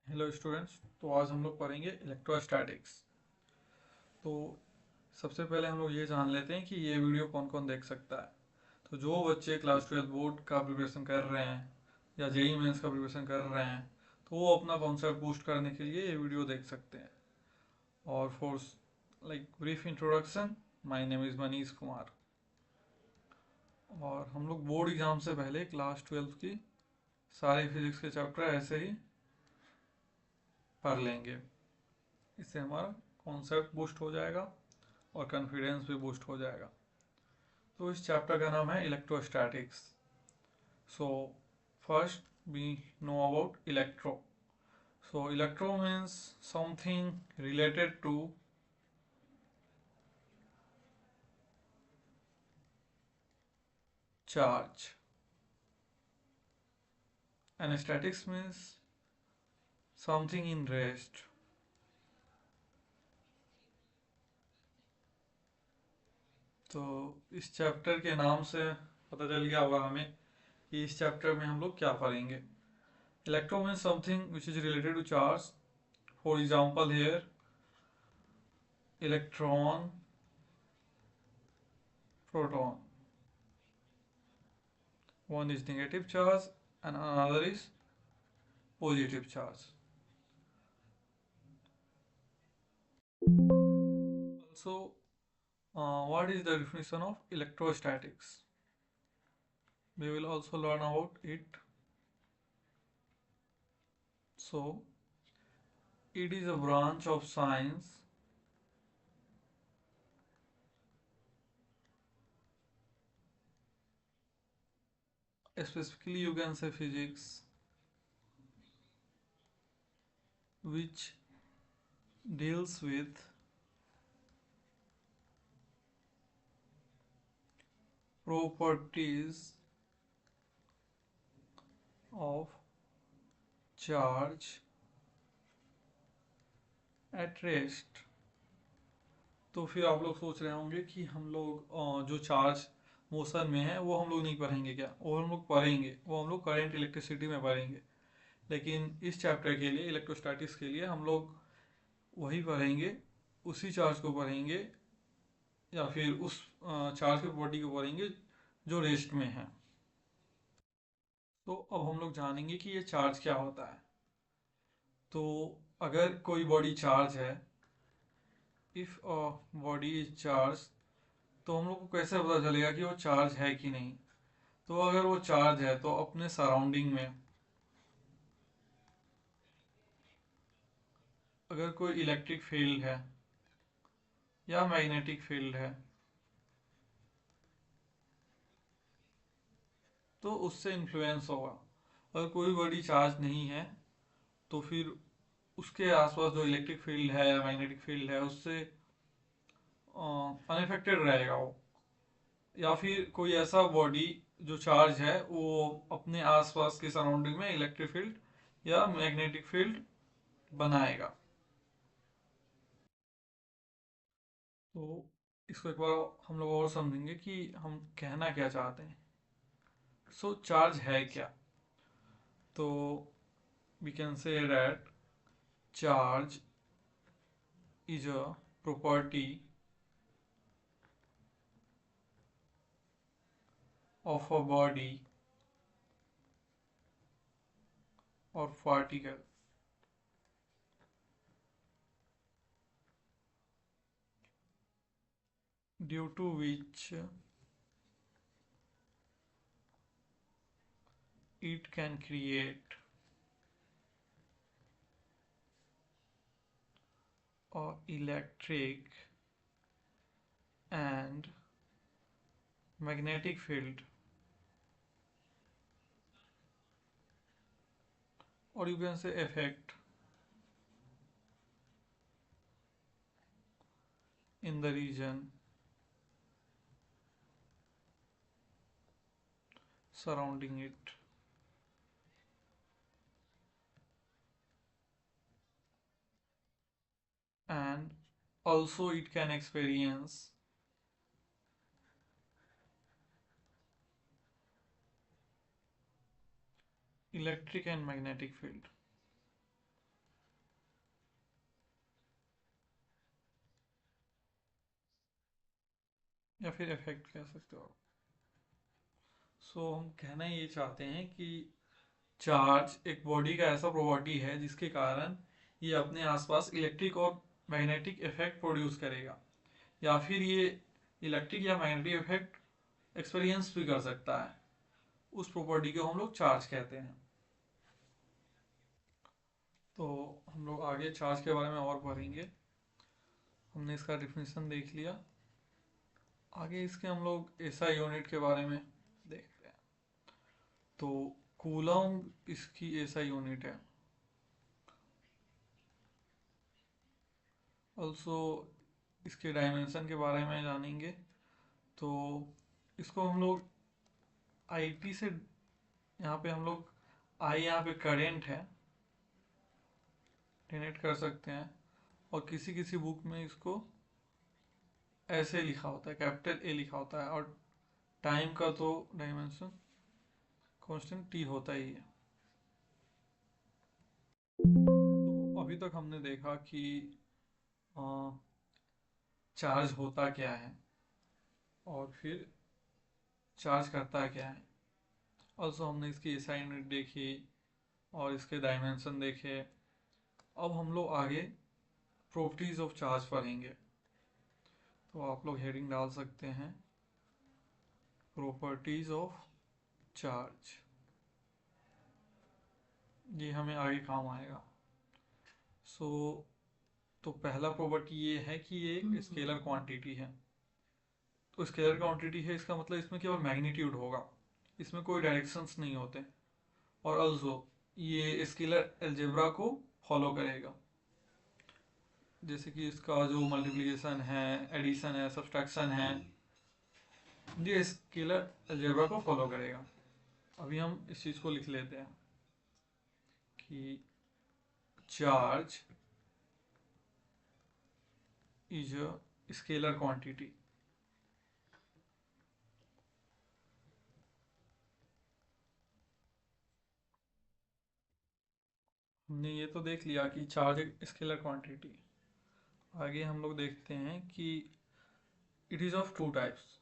Hello students. तो आज हम लोग पढ़ेंगे इलेक्ट्रोस्टैटिक्स। तो सबसे पहले हम लोग ये जान लेते हैं कि ये वीडियो कौन कौन देख सकता है। तो जो बच्चे क्लास 12 बोर्ड का प्रिपरेशन कर रहे हैं या जेई मेंस का प्रिपरेशन कर रहे हैं तो वो अपना कॉन्सेप्ट बूस्ट करने के लिए ये वीडियो देख सकते हैं। और for like brief introduction, my name is Manish Kumar. और हम लोग बोर्ड एग्जाम से पहले क्लास 12 की सारे फिजिक्स के चैप्टर ऐसे ही पढ़ लेंगे। इससे हमारा कॉन्सेप्ट बूस्ट हो जाएगा और कॉन्फिडेंस भी बूस्ट हो जाएगा। तो इस चैप्टर का नाम है electrostatics. So first we know about electro. So electro means something related to charge, and statics means something in rest. तो इस चैप्टर के नाम से पता चल गया होगा हमें कि इस चैप्टर में हम लोग क्या पढ़ेंगे। Electro means something which is related to charge. For example here electron, proton. One is negative charge and another is positive charge. Also, what is the definition of electrostatics? We will also learn about it. So, it is a branch of science specifically you can say physics, which deals with properties of charge at rest. तो फिर आप लोग सोच रहे होंगे कि हम लोग जो चार्ज मोशन में है वो हम लोग नहीं पढ़ेंगे क्या। वो हम लोग पढ़ेंगे, वो हम लोग करंट इलेक्ट्रिसिटी में पढ़ेंगे। लेकिन इस चैप्टर के लिए, इलेक्ट्रोस्टैटिक्स के लिए, हम लोग वही पढ़ेंगे, उसी चार्ज को पढ़ेंगे या फिर उस चार्ज की प्रॉपर्टी को पढ़ेंगे जो रेस्ट में है। तो अब हम लोग जानेंगे कि ये चार्ज क्या होता है। तो अगर कोई बॉडी चार्ज है, if a body is charge, तो हम लोग को कैसे पता चलेगा कि वो चार्ज है कि नहीं। तो अगर वो चार्ज है तो अपने सराउंडिंग में अगर कोई इलेक्ट्रिक फील्ड है या मैग्नेटिक फील्ड है तो उससे इन्फ्लुएंस होगा। अगर कोई बॉडी चार्ज नहीं है तो फिर उसके आसपास जो इलेक्ट्रिक फील्ड है या मैग्नेटिक फील्ड है उससे अनइफेक्टेड रहेगा वो। या फिर कोई ऐसा बॉडी जो चार्ज है वो अपने आसपास के सराउंडिंग में इलेक्ट्रिक फील्ड या मैग्नेटिक फील्ड बनाएगा। तो इसको एक बार हम लोग और समझेंगे कि हम कहना क्या चाहते हैं। सो चार्ज है क्या। तो we can say that charge is a property of a body or particle due to which it can create a electric and magnetic field, or you can say effect in the region surrounding it. And also it can experience electric and magnetic field. या फिर effect कह सकते हो। हम कहना ये चाहते हैं कि चार्ज एक बॉडी का ऐसा प्रॉपर्टी है जिसके कारण ये अपने आसपास इलेक्ट्रिक और मैग्नेटिक इफेक्ट प्रोड्यूस करेगा, या फिर ये इलेक्ट्रिक या मैग्नेटिक इफेक्ट एक्सपीरियंस भी कर सकता है। उस प्रॉपर्टी को हम लोग चार्ज कहते हैं। तो हम लोग आगे चार्ज के बारे में और पढ़ेंगे। हमने इसका डिफिनेशन देख लिया। आगे इसके हम लोग एसआई यूनिट के बारे में देखते हैं। तो कूलम इसकी एसआई यूनिट है। ऑल्सो इसके डायमेंशन के बारे में जानेंगे। तो इसको हम लोग आईटी से, यहाँ पे हम लोग आई यहाँ पे करेंट है, डिनोट कर सकते हैं। और किसी किसी बुक में इसको ऐसे लिखा होता है, कैपिटल ए लिखा होता है। और टाइम का तो डायमेंशन कांस्टेंट टी होता ही है। तो अभी तक हमने देखा कि चार्ज होता क्या है और फिर चार्ज करता क्या है। ऑल्सो हमने इसकी एसआई यूनिट देखी और इसके डायमेंशन देखे। अब हम लोग आगे प्रॉपर्टीज ऑफ चार्ज पढ़ेंगे। तो आप लोग हेडिंग डाल सकते हैं, प्रॉपर्टीज ऑफ चार्ज। ये हमें आगे काम आएगा। सो तो पहला प्रॉपर्टी ये है कि ये एक स्केलर क्वांटिटी है। तो स्केलर क्वांटिटी है, इसका मतलब इसमें केवल मैग्नीट्यूड होगा, इसमें कोई डायरेक्शंस नहीं होते। और ऑल्सो ये स्केलर अलजेब्रा को फॉलो करेगा। जैसे कि इसका जो मल्टीप्लिकेशन है, एडिशन है, सब्सट्रैक्शन है, ये स्केलर अलजेब्रा को फॉलो करेगा। अभी हम इस चीज़ को लिख लेते हैं कि charge is a scalar quantity. हमने ये तो देख लिया कि चार्ज एक स्केलर क्वांटिटी। आगे हम लोग देखते हैं कि it is of two types.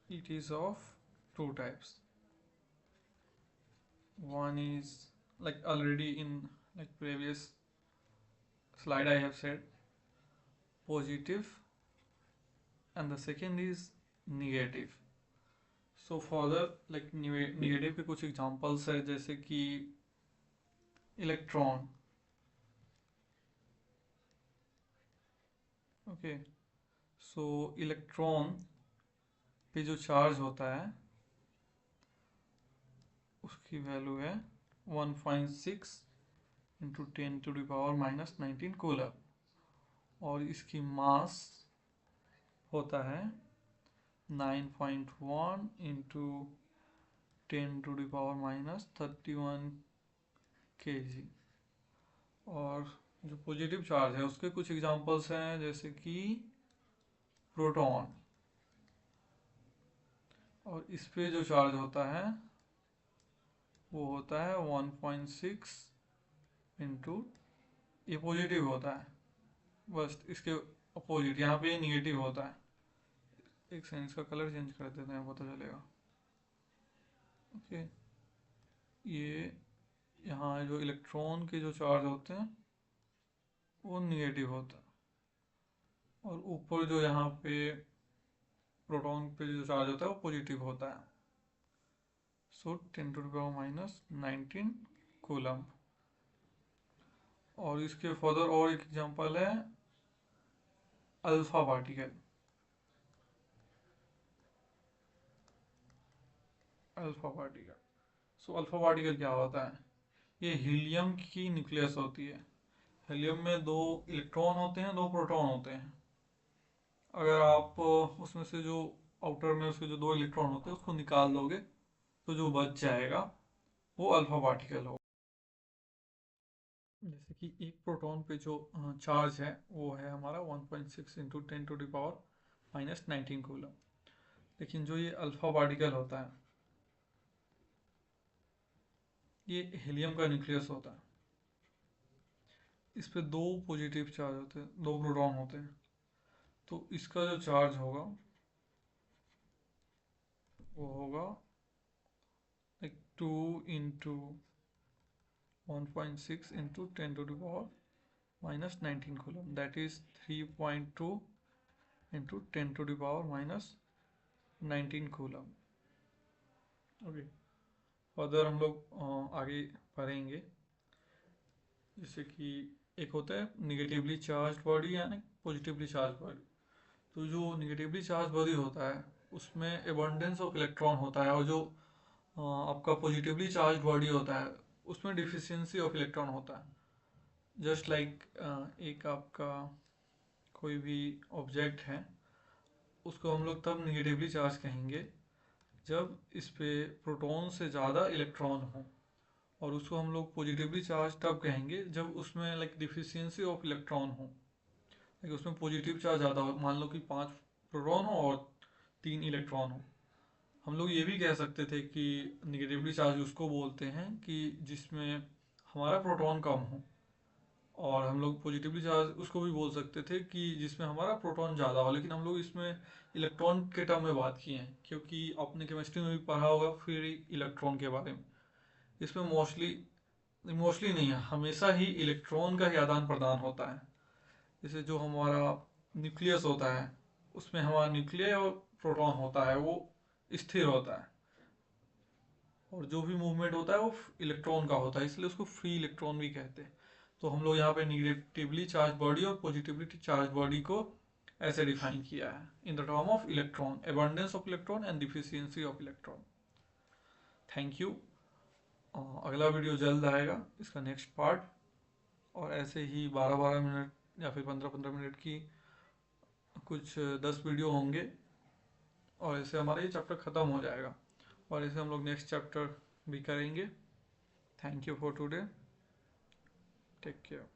It is of two types. One is, like already in like previous slide I have said, positive, and the second is negative. So further like negative के कुछ examples है, जैसे कि electron. Okay, सो electron पे जो charge होता है उसकी वैल्यू है 1.6 इंटू 10⁻⁻19 कूलम। और इसकी मास होता है 9.1 इंटू 10⁻31 kg। और जो पॉजिटिव चार्ज है उसके कुछ एग्जांपल्स हैं, जैसे कि प्रोटॉन। और इस पे जो चार्ज होता है वो होता है 1.6 इंटू, ये पॉजिटिव होता है, बस इसके अपोजिट यहाँ पे निगेटिव होता है। एक सेकंड, इसका कलर चेंज कर देते हैं, पता चलेगा। ओके, ये यहाँ जो इलेक्ट्रॉन के जो चार्ज होते हैं वो निगेटिव होता है, और ऊपर जो यहाँ पे प्रोटॉन पे जो चार्ज होता है वो पॉजिटिव होता है। सो 10⁻⁻19 कूलम। और इसके फर्दर और एक एग्जांपल है alpha particle. Alpha particle, alpha particle क्या होता है? ये हीलियम की न्यूक्लियस होती है। हीलियम में दो इलेक्ट्रॉन होते हैं, दो प्रोटॉन होते हैं। अगर आप उसमें से जो आउटर में उसके जो दो इलेक्ट्रॉन होते हैं उसको निकाल दोगे तो जो बच जाएगा वो अल्फा पार्टिकल होगा। जैसे कि एक प्रोटॉन पे जो चार्ज है वो है हमारा 1.6 इंटू 10⁻⁻19 कूलम। लेकिन जो ये अल्फा पार्टिकल होता है, ये हीलियम का न्यूक्लियस होता है। इस पे दो पॉजिटिव चार्ज होते हैं, दो प्रोटॉन होते हैं। तो इसका जो चार्ज होगा वो होगा like 2 into 1.6 into 10⁻⁻19 coulomb, that is 3.2 into 10⁻⁻19 coulomb. Okay, further हम लोग आगे पढ़ेंगे, जैसे कि एक होता है निगेटिवली चार्ज बॉडी यानी पॉजिटिवली चार्ज बॉडी। तो जो निगेटिवली चार्ज बॉडी होता है उसमें एबंडेंस ऑफ इलेक्ट्रॉन होता है, और जो आपका पॉजिटिवली चार्ज बॉडी होता है उसमें डिफिशियंसी ऑफ इलेक्ट्रॉन होता है। जस्ट लाइक एक आपका कोई भी ऑब्जेक्ट है, उसको हम लोग तब निगेटिवली चार्ज कहेंगे जब इस पे प्रोटॉन से ज़्यादा इलेक्ट्रॉन हो, और उसको हम लोग पॉजिटिवली चार्ज तब कहेंगे जब उसमें लाइक डिफिशियंसी ऑफ इलेक्ट्रॉन हो, लाइक उसमें पॉजिटिव चार्ज ज़्यादा हो, मान लो कि 5 प्रोटॉन हो और 3 इलेक्ट्रॉन हो। हम लोग ये भी कह सकते थे कि निगेटिवली चार्ज उसको बोलते हैं कि जिसमें हमारा प्रोटॉन कम हो, और हम लोग पॉजिटिवली चार्ज उसको भी बोल सकते थे कि जिसमें हमारा प्रोटॉन ज़्यादा हो। लेकिन हम लोग इसमें इलेक्ट्रॉन के टर्म में बात किए हैं, क्योंकि आपने केमिस्ट्री में भी पढ़ा होगा फिर इलेक्ट्रॉन के बारे में। इसमें मोस्टली नहीं है, हमेशा ही इलेक्ट्रॉन का ही आदान प्रदान होता है। जैसे जो हमारा न्यूक्लियस होता है उसमें हमारा न्यूक्लियस और प्रोटॉन होता है वो स्थिर होता है, और जो भी मूवमेंट होता है वो इलेक्ट्रॉन का होता है, इसलिए उसको फ्री इलेक्ट्रॉन भी कहते हैं। तो हम लोग यहाँ पे निगेटिवली चार्ज बॉडी और पॉजिटिवली चार्ज बॉडी को ऐसे डिफाइन किया है in the term of electron, abundance of electron and deficiency of electron. Thank you. अगला वीडियो जल्द आएगा, इसका नेक्स्ट पार्ट, और ऐसे ही 12-12 मिनट या फिर 15-15 मिनट की कुछ 10 वीडियो होंगे, और ऐसे हमारा ये चैप्टर ख़त्म हो जाएगा, और ऐसे हम लोग नेक्स्ट चैप्टर भी करेंगे। Thank you for today, take care.